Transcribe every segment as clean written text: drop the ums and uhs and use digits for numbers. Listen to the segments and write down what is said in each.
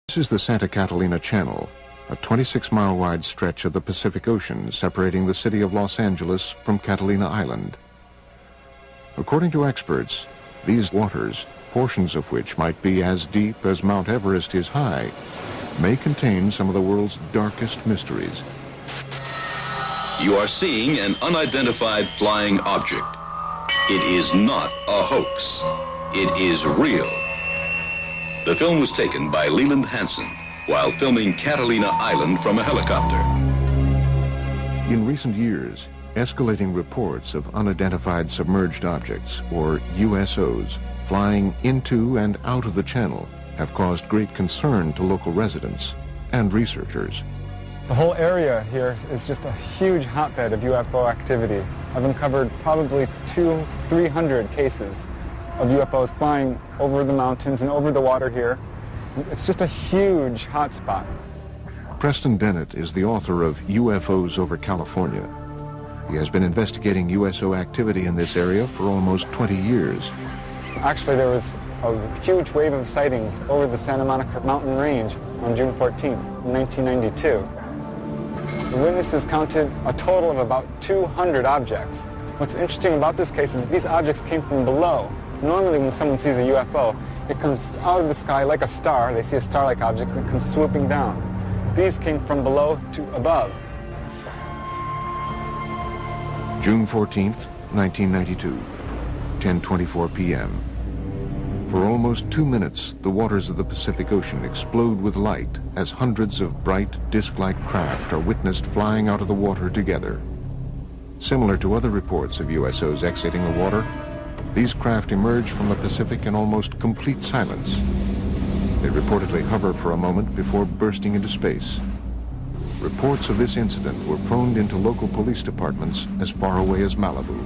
This is the Santa Catalina Channel, a 26-mile-wide stretch of the Pacific Ocean separating the city of Los Angeles from Catalina Island. According to experts, these waters, portions of which might be as deep as Mount Everest is high, may contain some of the world's darkest mysteries. You are seeing an unidentified flying object. It is not a hoax. It is real. The film was taken by Leland Hansen while filming Catalina Island from a helicopter. In recent years, escalating reports of unidentified submerged objects, or USOs, flying into and out of the channel have caused great concern to local residents and researchers. The whole area here is just a huge hotbed of UFO activity. I've uncovered probably 200-300 cases of UFOs flying over the mountains and over the water here. It's just a huge hotspot. Preston Dennett is the author of UFOs over California. He has been investigating USO activity in this area for almost 20 years. Actually, there was a huge wave of sightings over the Santa Monica mountain range on June 14, 1992. The witnesses counted a total of about 200 objects. What's interesting about this case is these objects came from below. Normally when someone sees a UFO, it comes out of the sky like a star. They see a star-like object and it comes swooping down. These came from below to above. June 14th, 1992, 10:24 p.m. For almost 2 minutes, the waters of the Pacific Ocean explode with light as hundreds of bright, disc-like craft are witnessed flying out of the water together. Similar to other reports of USOs exiting the water, these craft emerge from the Pacific in almost complete silence. They reportedly hover for a moment before bursting into space. Reports of this incident were phoned into local police departments as far away as Malibu.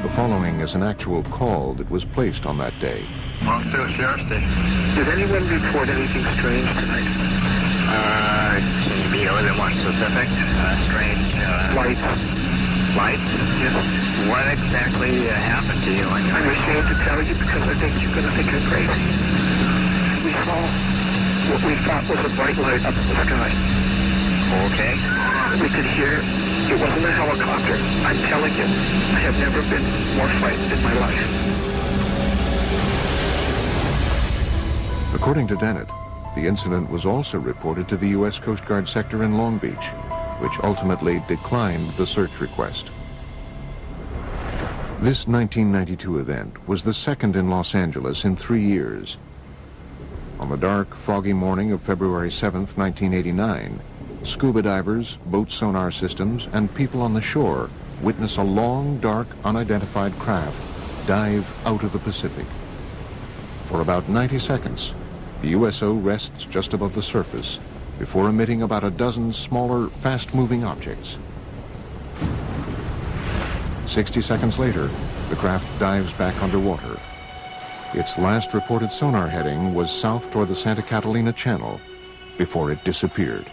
The following is an actual call that was placed on that day. Monster Sheriff's Station. Did anyone report anything strange tonight? Can you be more than one specific? Strange. Lights. Lights? Yes. What exactly happened to you? I'm ashamed to tell you because I think you're going to think I'm crazy. We saw what we thought was a bright light up in the sky. Okay. We could hear. It wasn't a helicopter. I'm telling you, I have never been more frightened in my life. According to Dennett, the incident was also reported to the U.S. Coast Guard sector in Long Beach, which ultimately declined the search request. This 1992 event was the second in Los Angeles in 3 years. On the dark, foggy morning of February 7th, 1989, scuba divers, boat sonar systems, and people on the shore witness a long, dark, unidentified craft dive out of the Pacific. For about 90 seconds, the USO rests just above the surface before emitting about a dozen smaller, fast-moving objects. 60 seconds later, the craft dives back underwater. Its last reported sonar heading was south toward the Santa Catalina Channel before it disappeared.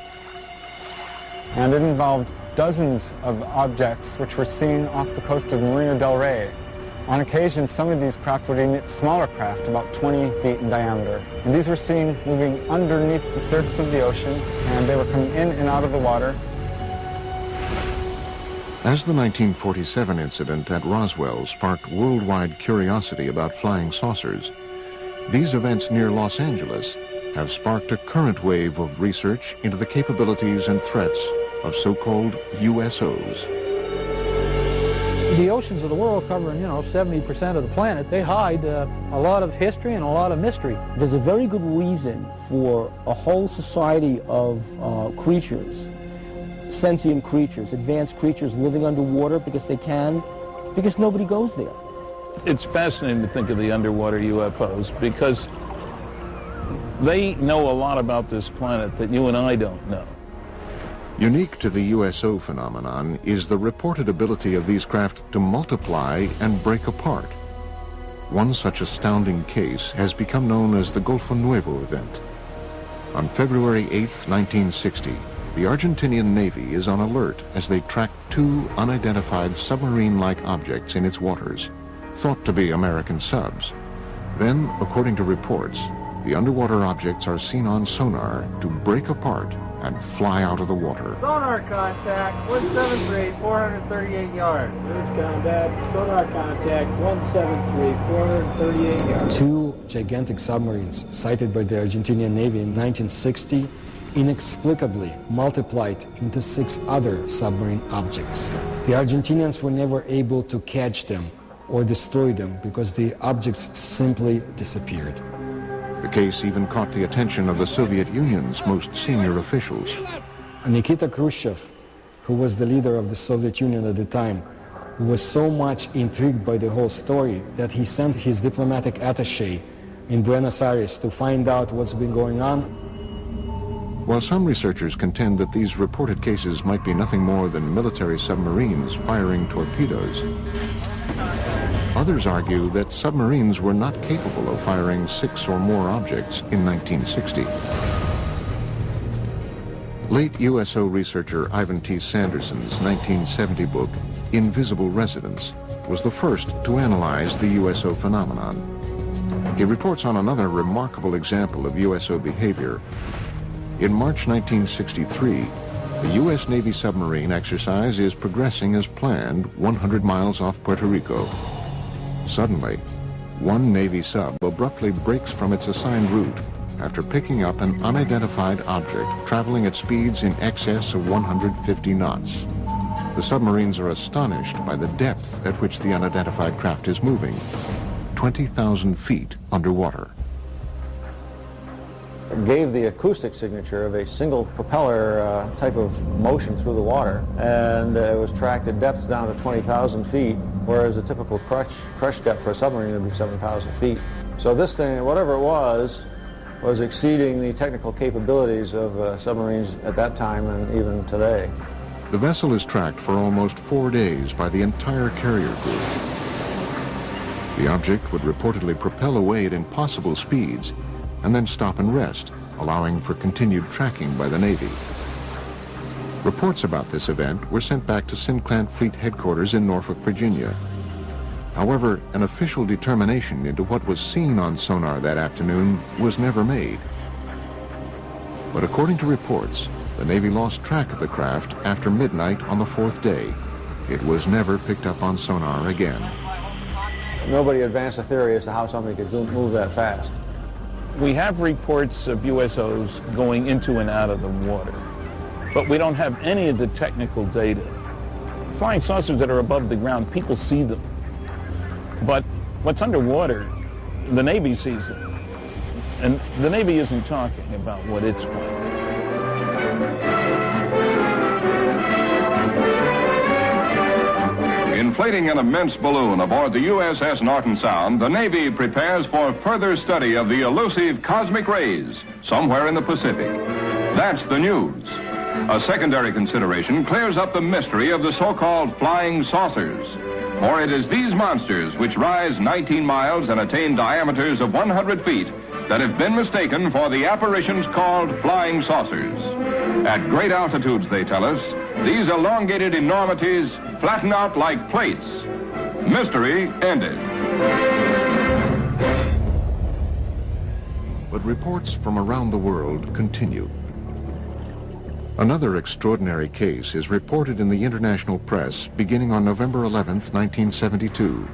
And it involved dozens of objects which were seen off the coast of Marina del Rey. On occasion, some of these craft would emit smaller craft, about 20 feet in diameter. And these were seen moving underneath the surface of the ocean, and they were coming in and out of the water. As the 1947 incident at Roswell sparked worldwide curiosity about flying saucers, these events near Los Angeles have sparked a current wave of research into the capabilities and threats of so-called USOs. The oceans of the world covering, 70% of the planet, they hide a lot of history and a lot of mystery. There's a very good reason for a whole society of creatures, sentient creatures, advanced creatures living underwater because nobody goes there. It's fascinating to think of the underwater UFOs because they know a lot about this planet that you and I don't know. Unique to the USO phenomenon is the reported ability of these craft to multiply and break apart. One such astounding case has become known as the Golfo Nuevo event. On February 8, 1960, the Argentinian Navy is on alert as they track two unidentified submarine-like objects in its waters, thought to be American subs. Then, according to reports, the underwater objects are seen on sonar to break apart and fly out of the water. Sonar contact, 173, 438 yards. Bridge contact, sonar contact, 173, 438 yards. Two gigantic submarines sighted by the Argentinian Navy in 1960 inexplicably multiplied into 6 other submarine objects. The Argentinians were never able to catch them or destroy them because the objects simply disappeared. The case even caught the attention of the Soviet Union's most senior officials. Nikita Khrushchev, who was the leader of the Soviet Union at the time, was so much intrigued by the whole story that he sent his diplomatic attaché in Buenos Aires to find out what's been going on. While some researchers contend that these reported cases might be nothing more than military submarines firing torpedoes, others argue that submarines were not capable of firing 6 or more objects in 1960. Late USO researcher Ivan T. Sanderson's 1970 book, Invisible Residents, was the first to analyze the USO phenomenon. He reports on another remarkable example of USO behavior. In March 1963, the U.S. Navy submarine exercise is progressing as planned 100 miles off Puerto Rico. Suddenly, one Navy sub abruptly breaks from its assigned route after picking up an unidentified object traveling at speeds in excess of 150 knots. The submarines are astonished by the depth at which the unidentified craft is moving, 20,000 feet underwater. It gave the acoustic signature of a single propeller type of motion through the water, and it was tracked at depths down to 20,000 feet, whereas a typical crush depth for a submarine would be 7,000 feet. So this thing, whatever it was exceeding the technical capabilities of submarines at that time and even today. The vessel is tracked for almost 4 days by the entire carrier group. The object would reportedly propel away at impossible speeds and then stop and rest, allowing for continued tracking by the Navy. Reports about this event were sent back to Sinclair Fleet Headquarters in Norfolk, Virginia. However, an official determination into what was seen on sonar that afternoon was never made. But according to reports, the Navy lost track of the craft after midnight on the 4th day. It was never picked up on sonar again. Nobody advanced a theory as to how something could move that fast. We have reports of USOs going into and out of the water, but we don't have any of the technical data. Flying saucers that are above the ground, people see them. But what's underwater, the Navy sees them. And the Navy isn't talking about what it's flying. Inflating an immense balloon aboard the USS Norton Sound, the Navy prepares for further study of the elusive cosmic rays somewhere in the Pacific. That's the news. A secondary consideration clears up the mystery of the so-called flying saucers. For it is these monsters which rise 19 miles and attain diameters of 100 feet that have been mistaken for the apparitions called flying saucers. At great altitudes, they tell us, these elongated enormities flatten out like plates. Mystery ended. But reports from around the world continue. Another extraordinary case is reported in the international press beginning on November 11th, 1972.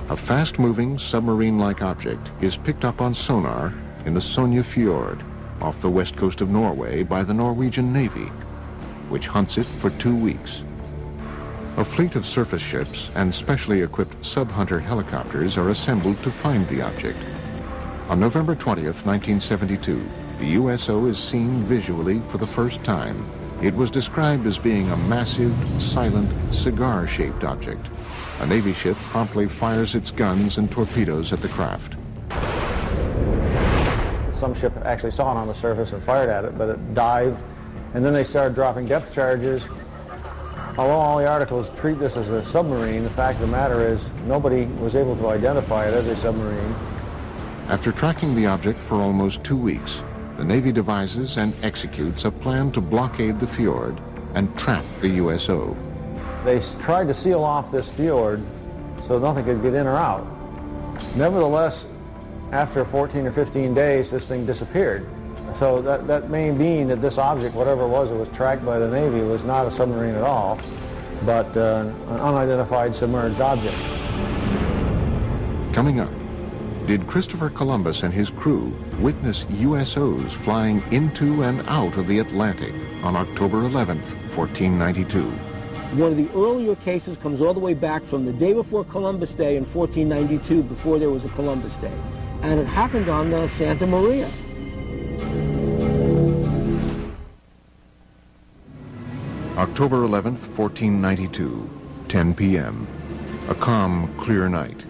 A fast-moving submarine-like object is picked up on sonar in the Sonja Fjord off the west coast of Norway by the Norwegian Navy, which hunts it for 2 weeks. A fleet of surface ships and specially equipped sub-hunter helicopters are assembled to find the object. On November 20th, 1972, the USO is seen visually for the first time. It was described as being a massive, silent, cigar-shaped object. A Navy ship promptly fires its guns and torpedoes at the craft. Some ship actually saw it on the surface and fired at it, but it dived, and then they started dropping depth charges. Although all the articles treat this as a submarine, the fact of the matter is nobody was able to identify it as a submarine. After tracking the object for almost 2 weeks, the Navy devises and executes a plan to blockade the fjord and trap the USO. They tried to seal off this fjord so nothing could get in or out. Nevertheless, after 14 or 15 days, this thing disappeared. So that may mean that this object, whatever it was tracked by the Navy, was not a submarine at all, but an unidentified submerged object. Coming up, did Christopher Columbus and his crew witness USOs flying into and out of the Atlantic on October 11th, 1492? One of the earlier cases comes all the way back from the day before Columbus Day in 1492, before there was a Columbus Day. And it happened on the Santa Maria. October 11th, 1492, 10 p.m. A calm, clear night.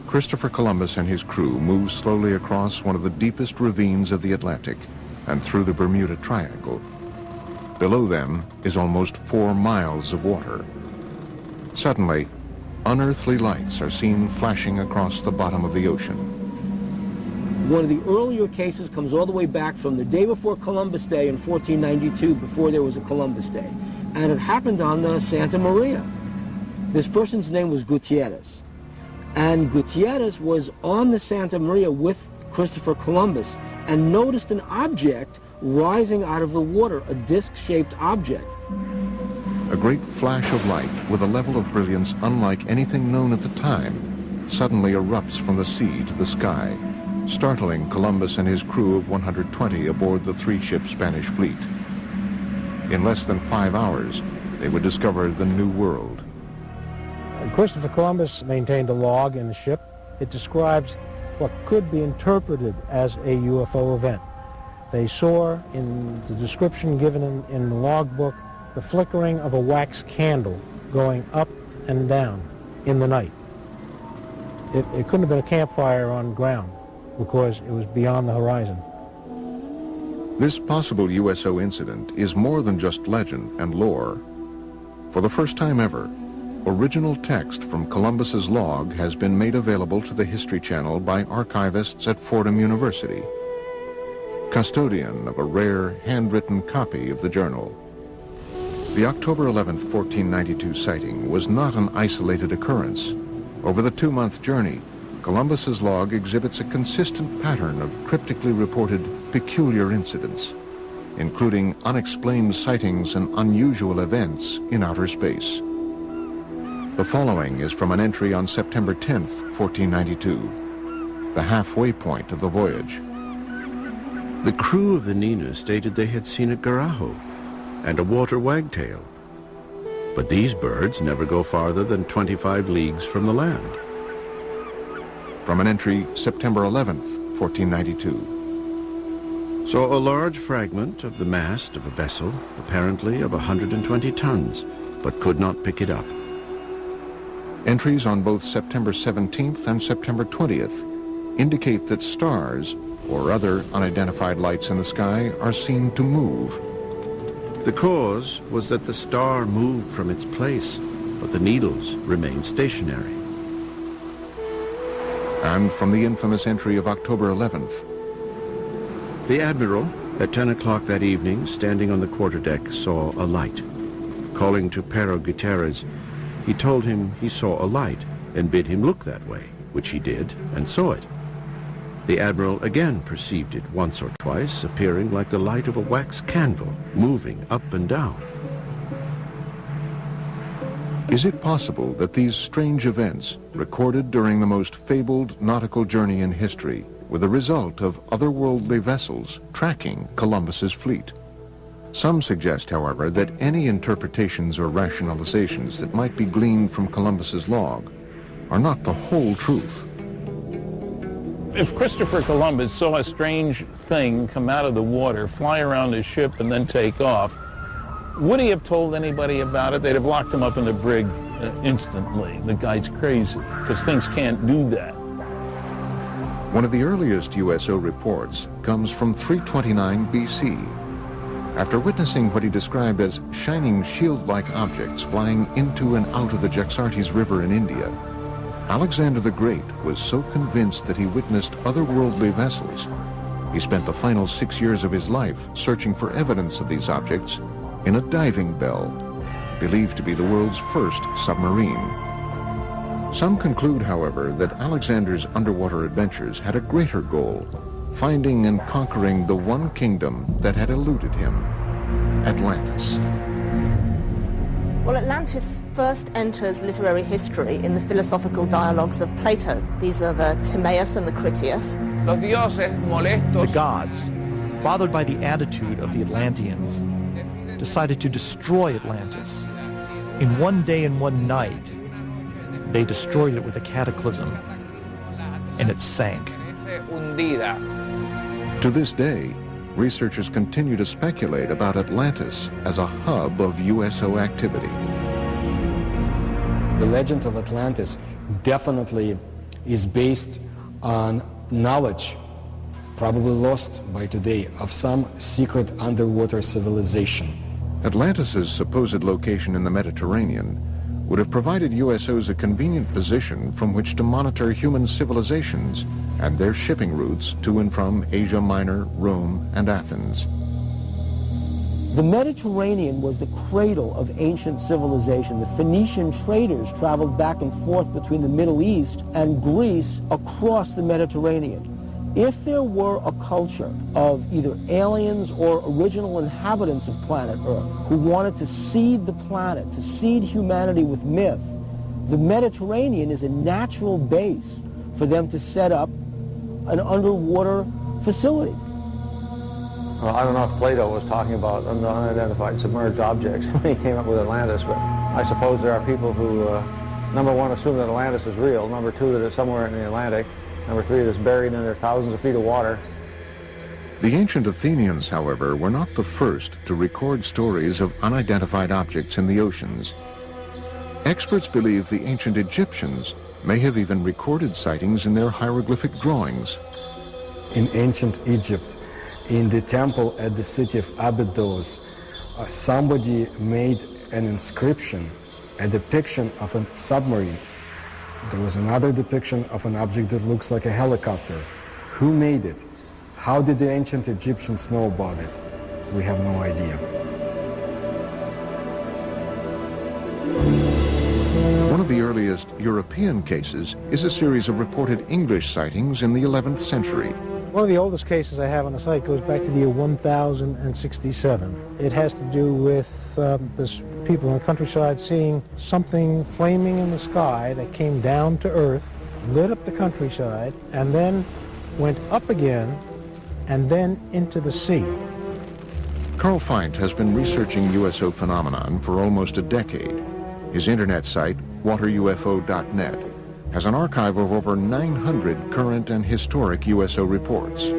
Christopher Columbus and his crew move slowly across one of the deepest ravines of the Atlantic and through the Bermuda Triangle. Below them is almost 4 miles of water. Suddenly, unearthly lights are seen flashing across the bottom of the ocean. One of the earlier cases comes all the way back from the day before Columbus Day in 1492, before there was a Columbus Day. And it happened on the Santa Maria. This person's name was Gutierrez. And Gutierrez was on the Santa Maria with Christopher Columbus and noticed an object rising out of the water, a disc-shaped object. A great flash of light with a level of brilliance unlike anything known at the time suddenly erupts from the sea to the sky, startling Columbus and his crew of 120 aboard the 3-ship Spanish fleet. In less than 5 hours, they would discover the New World. Christopher Columbus maintained a log in the ship. It describes what could be interpreted as a UFO event. They saw, in the description given in the logbook, the flickering of a wax candle going up and down in the night. It couldn't have been a campfire on ground because it was beyond the horizon. This possible USO incident is more than just legend and lore. For the first time ever, original text from Columbus's log has been made available to the History Channel by archivists at Fordham University, custodian of a rare handwritten copy of the journal. The October 11th, 1492 sighting was not an isolated occurrence. Over the 2-month journey, Columbus's log exhibits a consistent pattern of cryptically reported peculiar incidents, including unexplained sightings and unusual events in outer space. The following is from an entry on September 10th, 1492, the halfway point of the voyage. The crew of the Nina stated they had seen a garajo and a water wagtail, but these birds never go farther than 25 leagues from the land. From an entry September 11th, 1492. Saw a large fragment of the mast of a vessel, apparently of 120 tons, but could not pick it up. Entries on both September 17th and September 20th indicate that stars or other unidentified lights in the sky are seen to move. The cause was that the star moved from its place, but the needles remained stationary. And from the infamous entry of October 11th. The Admiral, at 10 o'clock that evening, standing on the quarterdeck, saw a light. Calling to Pero Gutierrez, he told him he saw a light and bid him look that way, which he did and saw it. The Admiral again perceived it once or twice, appearing like the light of a wax candle, moving up and down. Is it possible that these strange events, recorded during the most fabled nautical journey in history, were the result of otherworldly vessels tracking Columbus's fleet? Some suggest, however, that any interpretations or rationalizations that might be gleaned from Columbus's log are not the whole truth. If Christopher Columbus saw a strange thing come out of the water, fly around his ship, and then take off, would he have told anybody about it? They'd have locked him up in the brig instantly. The guy's crazy, because things can't do that. One of the earliest USO reports comes from 329 BC. After witnessing what he described as shining shield-like objects flying into and out of the Jaxartes River in India, Alexander the Great was so convinced that he witnessed otherworldly vessels, he spent the final 6 years of his life searching for evidence of these objects in a diving bell, believed to be the world's first submarine. Some conclude, however, that Alexander's underwater adventures had a greater goal, finding and conquering the one kingdom that had eluded him, Atlantis. Well, Atlantis first enters literary history in the philosophical dialogues of Plato. These are the Timaeus and the Critias. The gods, bothered by the attitude of the Atlanteans, decided to destroy Atlantis. In one day and one night, they destroyed it with a cataclysm, and it sank. To this day, researchers continue to speculate about Atlantis as a hub of USO activity. The legend of Atlantis definitely is based on knowledge, probably lost by today, of some secret underwater civilization. Atlantis's supposed location in the Mediterranean would have provided USOs a convenient position from which to monitor human civilizations and their shipping routes to and from Asia Minor, Rome, and Athens. The Mediterranean was the cradle of ancient civilization. The Phoenician traders traveled back and forth between the Middle East and Greece across the Mediterranean. If there were a culture of either aliens or original inhabitants of planet Earth who wanted to seed the planet, to seed humanity with myth, the Mediterranean is a natural base for them to set up an underwater facility. Well, I don't know if Plato was talking about unidentified submerged objects when he came up with Atlantis, but I suppose there are people who, number one, assume that Atlantis is real, number two, that it's somewhere in the Atlantic, number three, that's buried under thousands of feet of water. The ancient Athenians, however, were not the first to record stories of unidentified objects in the oceans. Experts believe the ancient Egyptians may have even recorded sightings in their hieroglyphic drawings. In ancient Egypt, in the temple at the city of Abydos, somebody made an inscription, a depiction of a submarine. There was another depiction of an object that looks like a helicopter. Who made it? How did the ancient Egyptians know about it? We have no idea. One of the earliest European cases is a series of reported English sightings in the 11th century. One of the oldest cases I have on the site goes back to the year 1067. It has to do with this people in the countryside seeing something flaming in the sky that came down to earth, lit up the countryside, and then went up again, and then into the sea. Carl Feint has been researching USO phenomenon for almost a decade. His internet site, waterufo.net, has an archive of over 900 current and historic USO reports.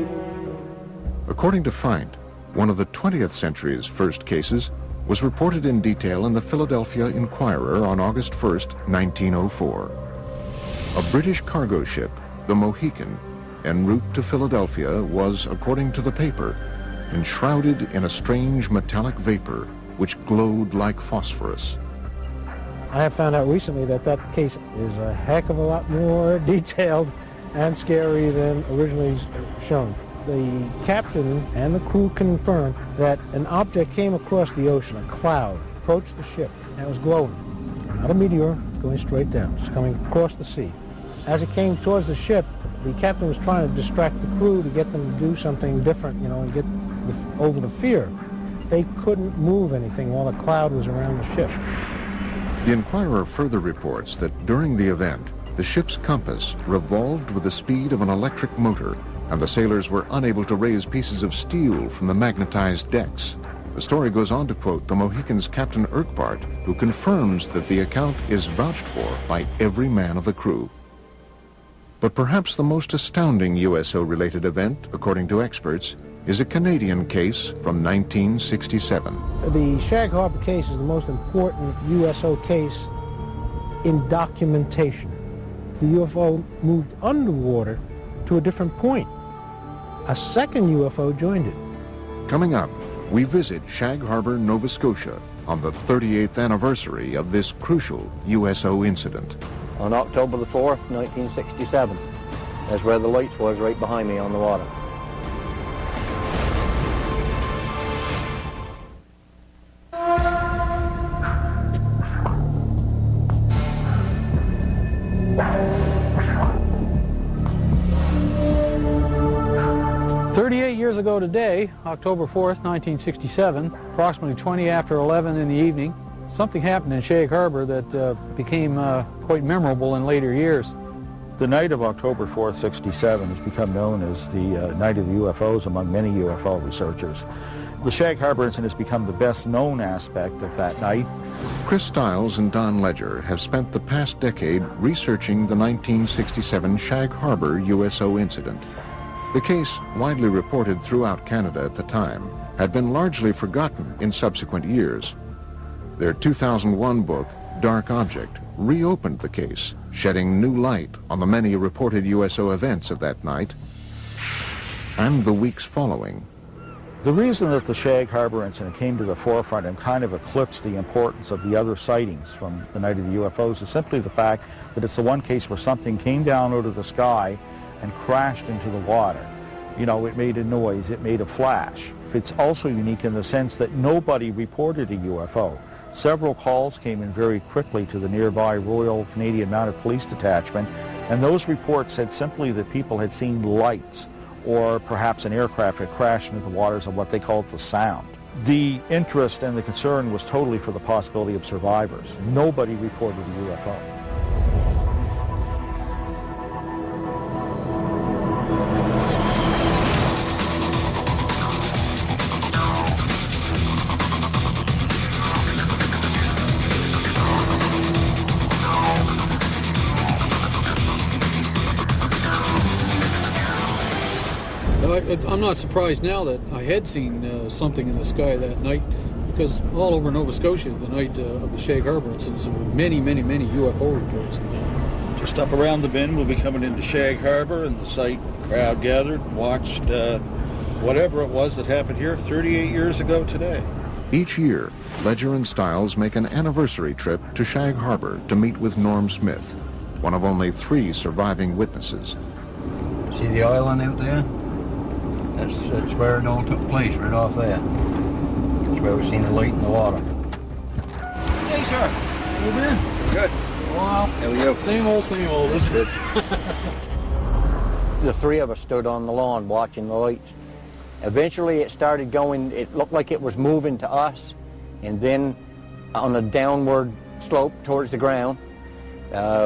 According to Feint, one of the 20th century's first cases was reported in detail in the Philadelphia Inquirer on August 1st, 1904. A British cargo ship, the Mohican, en route to Philadelphia was, according to the paper, enshrouded in a strange metallic vapor which glowed like phosphorus. I have found out recently that that case is a heck of a lot more detailed and scary than originally shown. The captain and the crew confirmed that an object came across the ocean, a cloud, approached the ship, and it was glowing. Not a meteor, going straight down, just coming across the sea. As it came towards the ship, the captain was trying to distract the crew to get them to do something different, and get over the fear. They couldn't move anything while the cloud was around the ship. The Inquirer further reports that during the event, the ship's compass revolved with the speed of an electric motor, and the sailors were unable to raise pieces of steel from the magnetized decks. The story goes on to quote the Mohican's Captain Urquhart, who confirms that the account is vouched for by every man of the crew. But perhaps the most astounding USO-related event, according to experts, is a Canadian case from 1967. The Shag Harbor case is the most important USO case in documentation. The UFO moved underwater to a different point. A second UFO joined it. Coming up, we visit Shag Harbor, Nova Scotia on the 38th anniversary of this crucial USO incident. On October the 4th, 1967, that's where the lights was, right behind me on the water. years ago today, October 4th, 1967, approximately 20 after 11 in the evening, something happened in Shag Harbor that became quite memorable in later years. The night of October 4th, 67 has become known as the night of the UFOs among many UFO researchers. The Shag Harbor incident has become the best known aspect of that night. Chris Stiles and Don Ledger have spent the past decade researching the 1967 Shag Harbor USO incident. The case, widely reported throughout Canada at the time, had been largely forgotten in subsequent years. Their 2001 book, Dark Object, reopened the case, shedding new light on the many reported USO events of that night and the weeks following. The reason that the Shag Harbor incident came to the forefront and kind of eclipsed the importance of the other sightings from the night of the UFOs is simply the fact that it's the one case where something came down out of the sky and crashed into the water. You know, it made a noise, it made a flash. It's also unique in the sense that nobody reported a UFO. Several calls came in very quickly to the nearby Royal Canadian Mounted Police Detachment, and those reports said simply that people had seen lights or perhaps an aircraft had crashed into the waters of what they called the Sound. The interest and the concern was totally for the possibility of survivors. Nobody reported a UFO. I'm not surprised now that I had seen something in the sky that night, because all over Nova Scotia, the night of the Shag Harbor incidents, there were many UFO reports. Just up around the bend, we'll be coming into Shag Harbor, and the site, crowd gathered, watched whatever it was that happened here 38 years ago today. Each year, Ledger and Stiles make an anniversary trip to Shag Harbor to meet with Norm Smith, one of only 3 surviving witnesses. See the island out there? That's where it all took place, right off there. That's where we seen the light in the water. Hey, sir. You been? Good. Wow. How are you? Same old. That's good. The 3 of us stood on the lawn watching the lights. Eventually it started going, it looked like it was moving to us, and then on a downward slope towards the ground.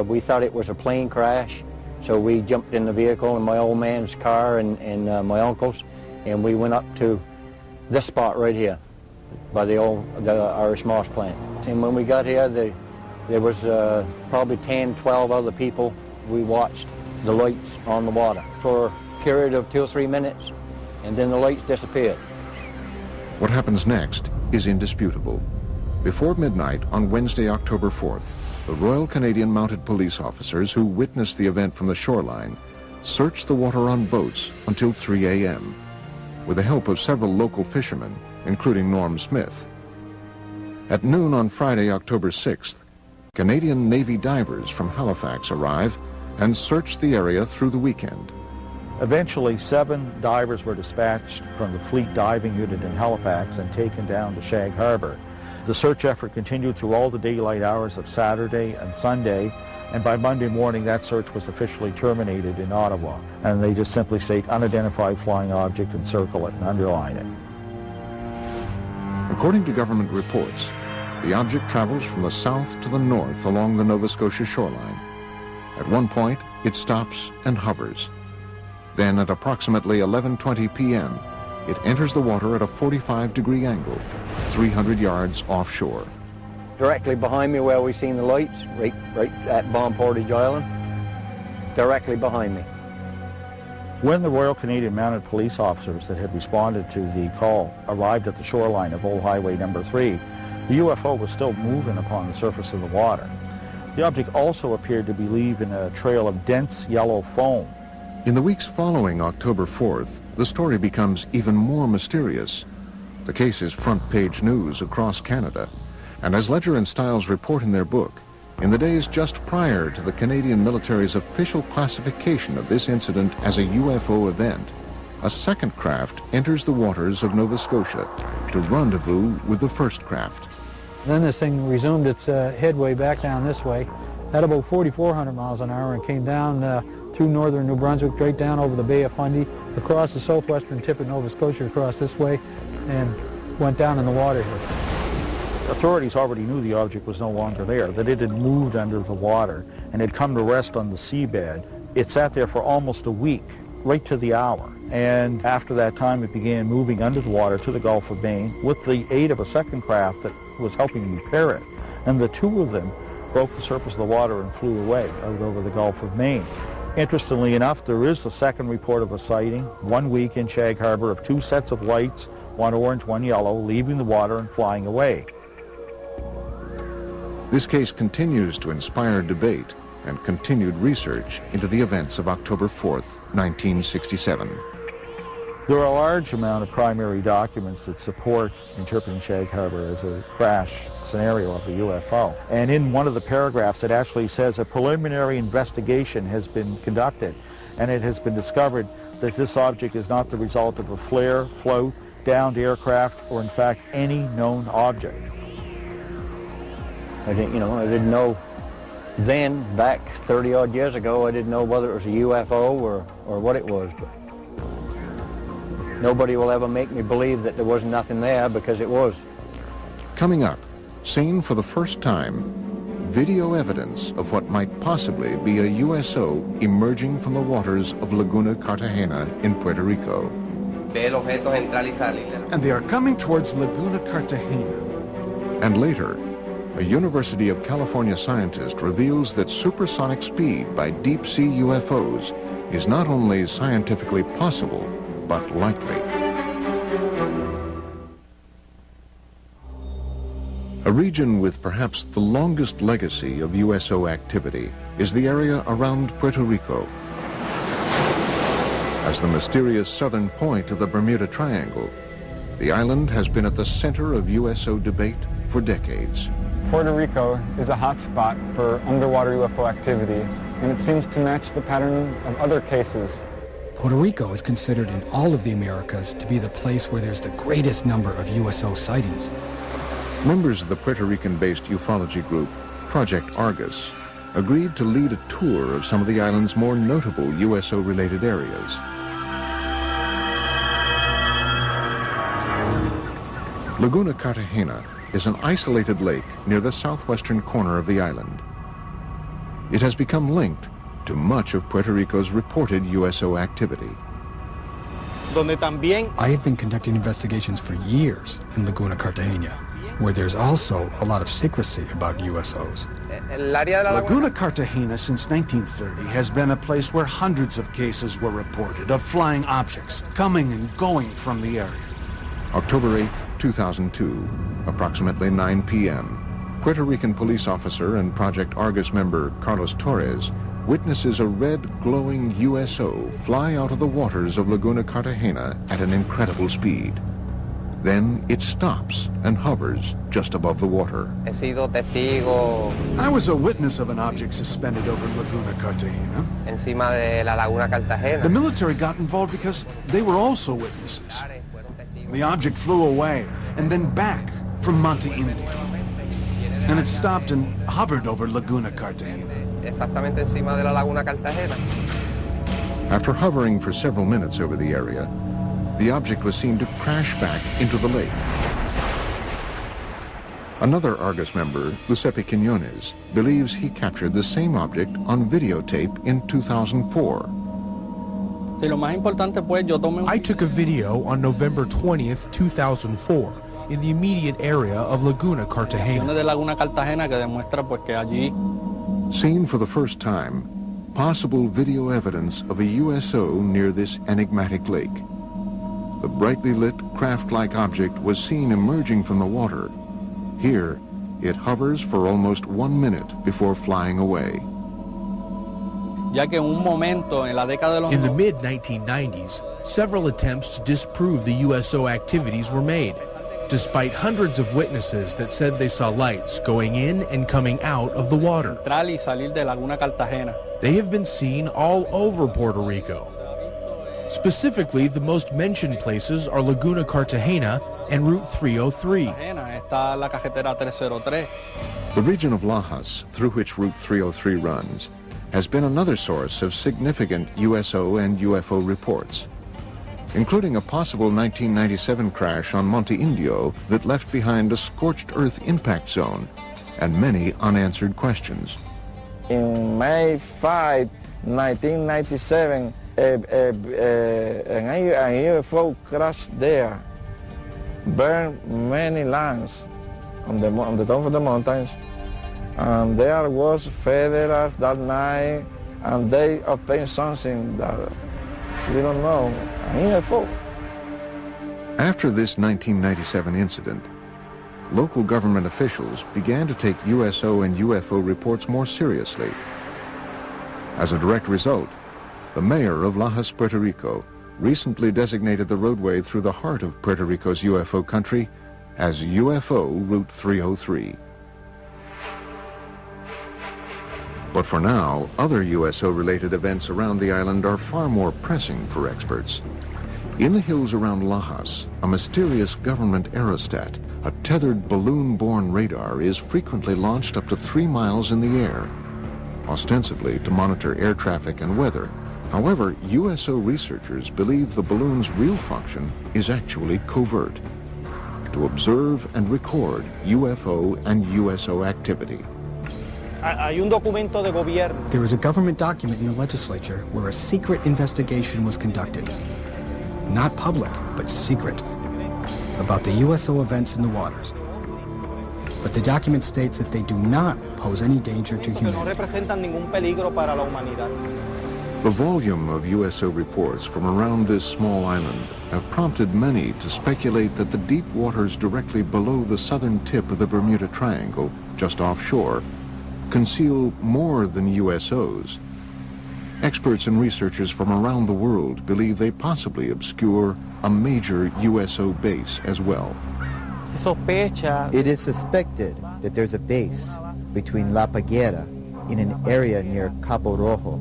We thought it was a plane crash. So we jumped in the vehicle in my old man's car and my uncle's, and we went up to this spot right here by the Irish Moss plant. And when we got here, there was probably 10, 12 other people. We watched the lights on the water for a period of 2 or 3 minutes, and then the lights disappeared. What happens next is indisputable. Before midnight on Wednesday, October 4th, the Royal Canadian Mounted Police officers who witnessed the event from the shoreline searched the water on boats until 3 a.m. with the help of several local fishermen, including Norm Smith. At noon on Friday, October 6th, Canadian Navy divers from Halifax arrive and search the area through the weekend. Eventually, 7 divers were dispatched from the Fleet Diving Unit in Halifax and taken down to Shag Harbor. The search effort continued through all the daylight hours of Saturday and Sunday, and by Monday morning that search was officially terminated in Ottawa, and they just simply state unidentified flying object and circle it and underline it. According to government reports, the object travels from the south to the north along the Nova Scotia shoreline. At one point, it stops and hovers. Then at approximately 11:20 p.m., it enters the water at a 45-degree angle, 300 yards offshore. Directly behind me where we seen the lights, right at Bomb Portage Island, directly behind me. When the Royal Canadian Mounted Police officers that had responded to the call arrived at the shoreline of Old Highway number 3, the UFO was still moving upon the surface of the water. The object also appeared to be leaving a trail of dense yellow foam. In the weeks following October 4th, the story becomes even more mysterious. The case is front-page news across Canada, and as Ledger and Stiles report in their book, in the days just prior to the Canadian military's official classification of this incident as a UFO event, a second craft enters the waters of Nova Scotia to rendezvous with the first craft. Then this thing resumed its headway back down this way at about 4,400 miles an hour and came down through northern New Brunswick, right down over the Bay of Fundy, across the southwestern tip of Nova Scotia, across this way, and went down in the water here. Authorities already knew the object was no longer there, that it had moved under the water and had come to rest on the seabed. It sat there for almost a week, right to the hour. And after that time, it began moving under the water to the Gulf of Maine with the aid of a second craft that was helping repair it. And the two of them broke the surface of the water and flew away out over the Gulf of Maine. Interestingly enough, there is a second report of a sighting 1 week in Shag Harbor of two sets of lights, one orange, one yellow, leaving the water and flying away. This case continues to inspire debate and continued research into the events of October 4th, 1967. There are a large amount of primary documents that support interpreting Shag Harbor as a crash scenario of a UFO. And in one of the paragraphs, it actually says a preliminary investigation has been conducted, and it has been discovered that this object is not the result of a flare, float, downed aircraft, or in fact any known object. I didn't know then, back 30-odd years ago, I didn't know whether it was a UFO or what it was. But nobody will ever make me believe that there was nothing there, because it was. Coming up, seen for the first time, video evidence of what might possibly be a USO emerging from the waters of Laguna Cartagena in Puerto Rico. And they are coming towards Laguna Cartagena. And later, a University of California scientist reveals that supersonic speed by deep-sea UFOs is not only scientifically possible, but likely. A region with perhaps the longest legacy of USO activity is the area around Puerto Rico. As the mysterious southern point of the Bermuda Triangle, the island has been at the center of USO debate for decades. Puerto Rico is a hot spot for underwater UFO activity, and it seems to match the pattern of other cases. Puerto Rico is considered in all of the Americas to be the place where there's the greatest number of USO sightings. Members of the Puerto Rican-based ufology group, Project Argus, agreed to lead a tour of some of the island's more notable USO-related areas. Laguna Cartagena is an isolated lake near the southwestern corner of the island. It has become linked to much of Puerto Rico's reported USO activity. I have been conducting investigations for years in Laguna Cartagena, where there's also a lot of secrecy about USOs. Laguna Cartagena since 1930 has been a place where hundreds of cases were reported of flying objects coming and going from the area. October 8, 2002, approximately 9 p.m., Puerto Rican police officer and Project Argus member Carlos Torres witnesses a red glowing USO fly out of the waters of Laguna Cartagena at an incredible speed. Then it stops and hovers just above the water. I was a witness of an object suspended over Laguna Cartagena. The military got involved because they were also witnesses. The object flew away and then back from Monte Indio. And it stopped and hovered over Laguna Cartagena. After hovering for several minutes over the area, the object was seen to crash back into the lake. Another Argus member, Giuseppe Quiñones, believes he captured the same object on videotape in 2004. I took a video on November 20th, 2004, in the immediate area of Laguna Cartagena. Seen for the first time, possible video evidence of a USO near this enigmatic lake. The brightly lit craft-like object was seen emerging from the water. Here, it hovers for almost 1 minute before flying away. In the mid-1990s, several attempts to disprove the USO activities were made, despite hundreds of witnesses that said they saw lights going in and coming out of the water. They have been seen all over Puerto Rico. Specifically, the most mentioned places are Laguna Cartagena and Route 303. The region of Lajas, through which Route 303 runs, has been another source of significant USO and UFO reports. including a possible 1997 crash on Monte Indio that left behind a scorched earth impact zone and many unanswered questions. In May 5, 1997, an UFO crashed there, burned many lands on the top of the mountains, and there was federals that night, and they obtained something that we don't know, an UFO. After this 1997 incident, local government officials began to take USO and UFO reports more seriously. As a direct result, the mayor of Lajas, Puerto Rico, recently designated the roadway through the heart of Puerto Rico's UFO country as UFO Route 303. But for now, other USO-related events around the island are far more pressing for experts. In the hills around Lajas, a mysterious government aerostat, a tethered balloon-borne radar, is frequently launched up to 3 miles in the air, ostensibly to monitor air traffic and weather. However, USO researchers believe the balloon's real function is actually covert, to observe and record UFO and USO activity. There was a government document in the legislature where a secret investigation was conducted. Not public, but secret, about the USO events in the waters. But the document states that they do not pose any danger to humanity. The volume of USO reports from around this small island have prompted many to speculate that the deep waters directly below the southern tip of the Bermuda Triangle, just offshore, conceal more than USOs. Experts and researchers from around the world believe they possibly obscure a major USO base as well. It is suspected that there's a base between La Paguera in an area near Cabo Rojo.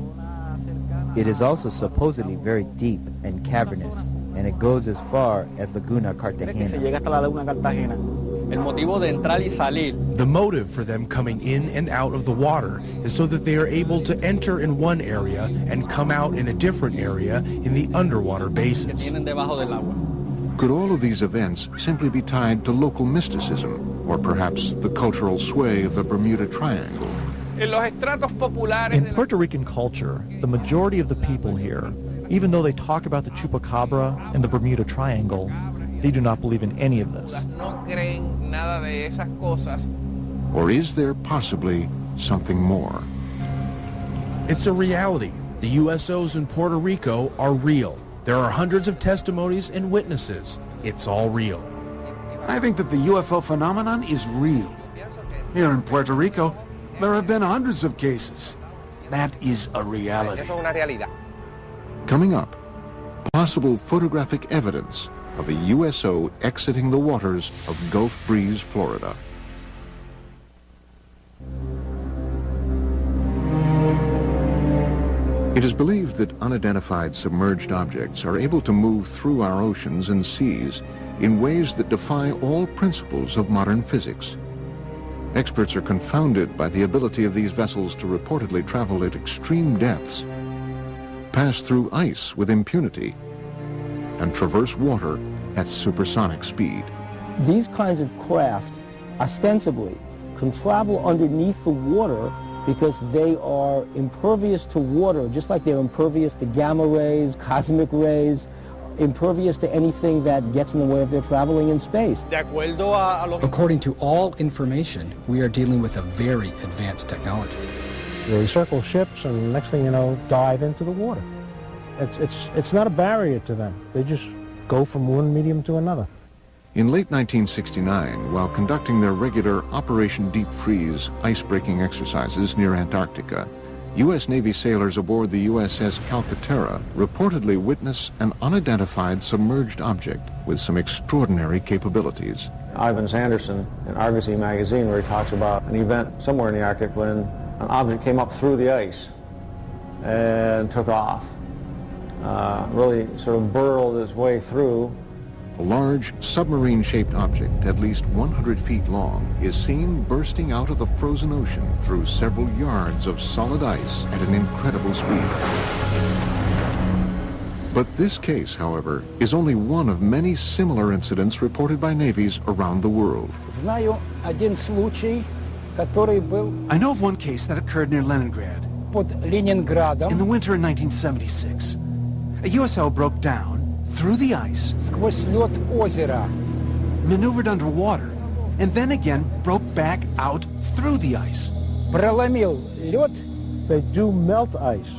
It is also supposedly very deep and cavernous, and it goes as far as Laguna Cartagena. The motive for them coming in and out of the water is so that they are able to enter in one area and come out in a different area in the underwater basins. Could all of these events simply be tied to local mysticism, or perhaps the cultural sway of the Bermuda Triangle? In Puerto Rican culture, the majority of the people here, even though they talk about the Chupacabra and the Bermuda Triangle, they do not believe in any of this. Or is there possibly something more? It's a reality. The USOs in Puerto Rico are real. There are hundreds of testimonies and witnesses. It's all real. I think that the UFO phenomenon is real. Here in Puerto Rico, there have been hundreds of cases. That is a reality. Coming up, possible photographic evidence of a USO exiting the waters of Gulf Breeze, Florida. It is believed that unidentified submerged objects are able to move through our oceans and seas in ways that defy all principles of modern physics. Experts are confounded by the ability of these vessels to reportedly travel at extreme depths, pass through ice with impunity, and traverse water at supersonic speed. These kinds of craft, ostensibly, can travel underneath the water because they are impervious to water, just like they're impervious to gamma rays, cosmic rays, impervious to anything that gets in the way of their traveling in space. According to all information, we are dealing with a very advanced technology. They circle ships and next thing you know, dive into the water. It's not a barrier to them. They just go from one medium to another. In late 1969, while conducting their regular Operation Deep Freeze ice-breaking exercises near Antarctica, U.S. Navy sailors aboard the USS Calcaterra reportedly witnessed an unidentified submerged object with some extraordinary capabilities. Ivan Sanderson in Argosy magazine, where he talks about an event somewhere in the Arctic when an object came up through the ice and took off. Really sort of burrowed its way through. A large submarine-shaped object, at least 100 feet long, is seen bursting out of the frozen ocean through several yards of solid ice at an incredible speed. But this case, however, is only one of many similar incidents reported by navies around the world. I know of one case that occurred near Leningrad. In the winter of 1976. A USO broke down through the ice, maneuvered underwater, and then again broke back out through the ice. They do melt ice.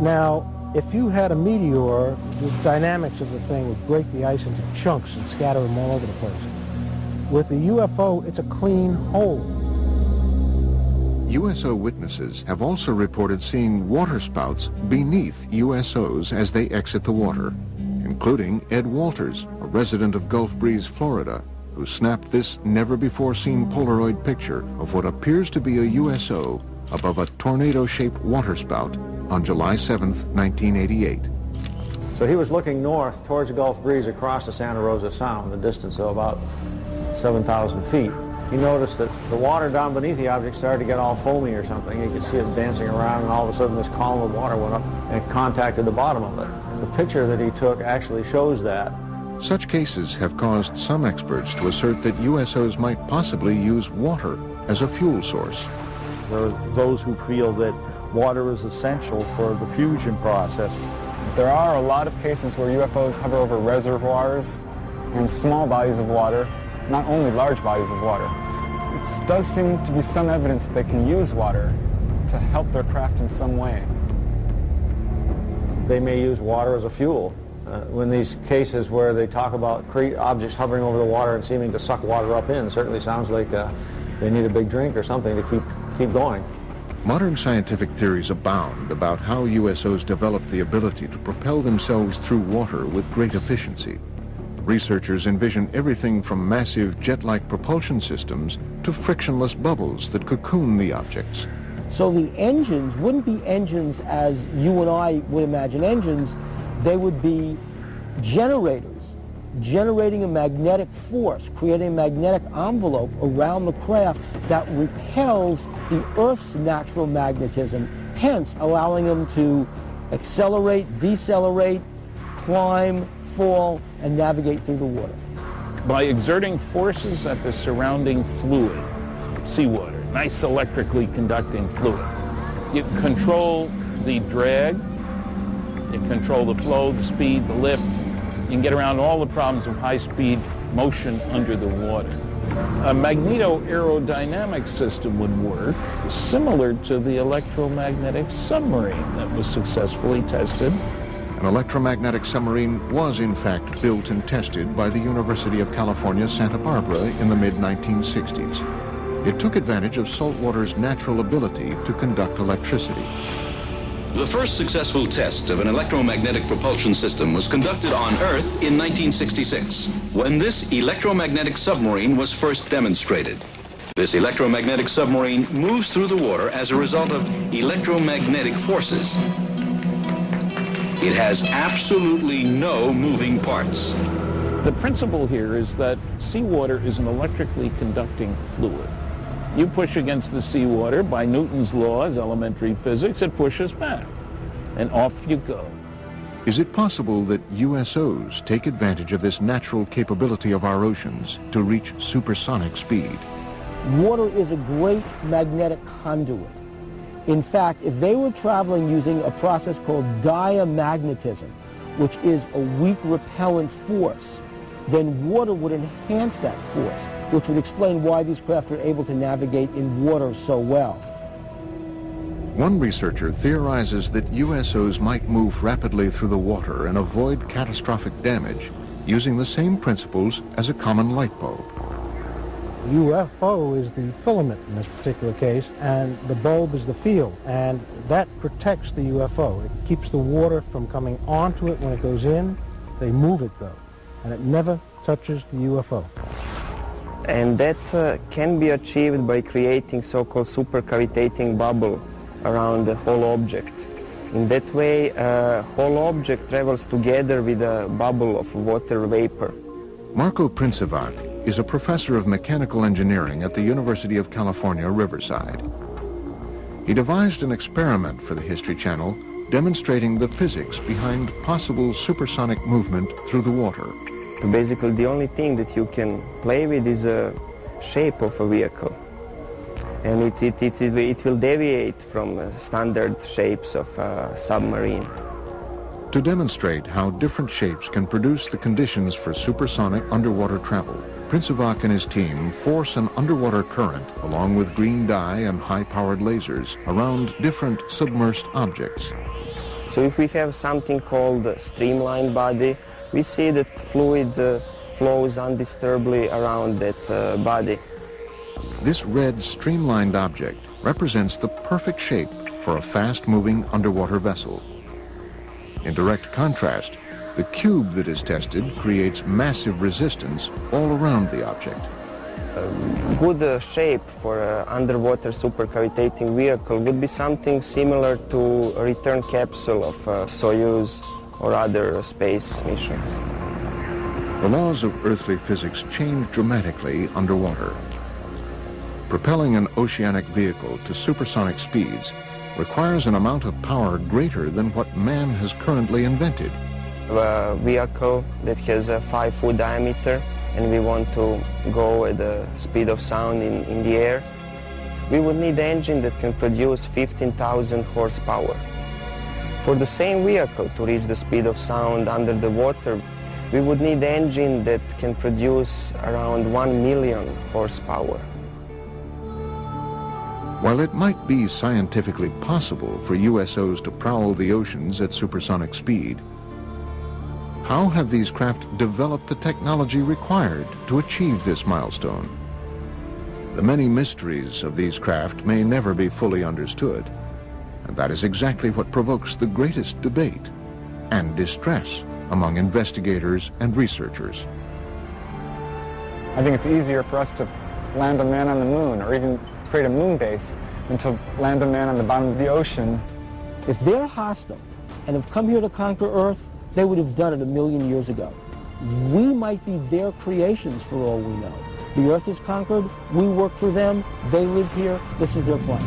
Now, if you had a meteor, the dynamics of the thing would break the ice into chunks and scatter them all over the place. With the UFO, it's a clean hole. USO witnesses have also reported seeing waterspouts beneath USOs as they exit the water, including Ed Walters, a resident of Gulf Breeze, Florida, who snapped this never-before-seen Polaroid picture of what appears to be a USO above a tornado-shaped waterspout on July 7th, 1988. So he was looking north towards the Gulf Breeze across the Santa Rosa Sound, a distance of about 7,000 feet. He noticed that the water down beneath the object started to get all foamy or something. You could see it dancing around, and all of a sudden this column of water went up and contacted the bottom of it. The picture that he took actually shows that. Such cases have caused some experts to assert that USOs might possibly use water as a fuel source. There are those who feel that water is essential for the fusion process. There are a lot of cases where UFOs hover over reservoirs and small bodies of water, not only large bodies of water. It does seem to be some evidence that they can use water to help their craft in some way. They may use water as a fuel. When these cases where they talk about objects hovering over the water and seeming to suck water up in, certainly sounds like they need a big drink or something to keep going. Modern scientific theories abound about how USOs developed the ability to propel themselves through water with great efficiency. Researchers envision everything from massive jet-like propulsion systems to frictionless bubbles that cocoon the objects. So the engines wouldn't be engines as you and I would imagine engines. They would be generators, generating a magnetic force, creating a magnetic envelope around the craft that repels the Earth's natural magnetism, hence allowing them to accelerate, decelerate, climb, fall, and navigate through the water. By exerting forces at the surrounding fluid, seawater, nice electrically conducting fluid, you control the drag, you control the flow, the speed, the lift. You can get around all the problems of high-speed motion under the water. A magneto-aerodynamic system would work similar to the electromagnetic submarine that was successfully tested. An electromagnetic submarine was in fact built and tested by the University of California, Santa Barbara in the mid-1960s. It took advantage of saltwater's natural ability to conduct electricity. The first successful test of an electromagnetic propulsion system was conducted on Earth in 1966, when this electromagnetic submarine was first demonstrated. This electromagnetic submarine moves through the water as a result of electromagnetic forces. It has absolutely no moving parts. The principle here is that seawater is an electrically conducting fluid. You push against the seawater by Newton's laws, elementary physics, it pushes back, and off you go. Is it possible that USOs take advantage of this natural capability of our oceans to reach supersonic speed? Water is a great magnetic conduit. In fact, if they were traveling using a process called diamagnetism, which is a weak repellent force, then water would enhance that force, which would explain why these craft are able to navigate in water so well. One researcher theorizes that USOs might move rapidly through the water and avoid catastrophic damage using the same principles as a common light bulb. UFO is the filament in this particular case, and the bulb is the field, and that protects the UFO. It keeps the water from coming onto it when it goes in. They move it, though, and it never touches the UFO. And that can be achieved by creating so-called supercavitating bubble around the whole object. In that way, whole object travels together with a bubble of water vapor. Marco Princivac is a professor of mechanical engineering at the University of California, Riverside. He devised an experiment for the History Channel demonstrating the physics behind possible supersonic movement through the water. Basically, the only thing that you can play with is a shape of a vehicle. And it will deviate from standard shapes of a submarine. To demonstrate how different shapes can produce the conditions for supersonic underwater travel, Princivac and his team force an underwater current along with green dye and high-powered lasers around different submersed objects. So if we have something called a streamlined body, we see that fluid flows undisturbedly around that body. This red streamlined object represents the perfect shape for a fast-moving underwater vessel. In direct contrast, the cube that is tested creates massive resistance all around the object. A good shape for an underwater supercavitating vehicle would be something similar to a return capsule of Soyuz or other space missions. The laws of earthly physics change dramatically underwater. Propelling an oceanic vehicle to supersonic speeds requires an amount of power greater than what man has currently invented. A vehicle that has a 5-foot diameter and we want to go at the speed of sound in the air, we would need an engine that can produce 15,000 horsepower. For the same vehicle to reach the speed of sound under the water, we would need an engine that can produce around 1 million horsepower. While it might be scientifically possible for USOs to prowl the oceans at supersonic speed, how have these craft developed the technology required to achieve this milestone? The many mysteries of these craft may never be fully understood, and that is exactly what provokes the greatest debate and distress among investigators and researchers. I think it's easier for us to land a man on the moon or even create a moon base than to land a man on the bottom of the ocean. If they're hostile and have come here to conquer Earth, they would have done it 1,000,000 years ago. We might be their creations for all we know. The Earth is conquered, we work for them, they live here, this is their plan.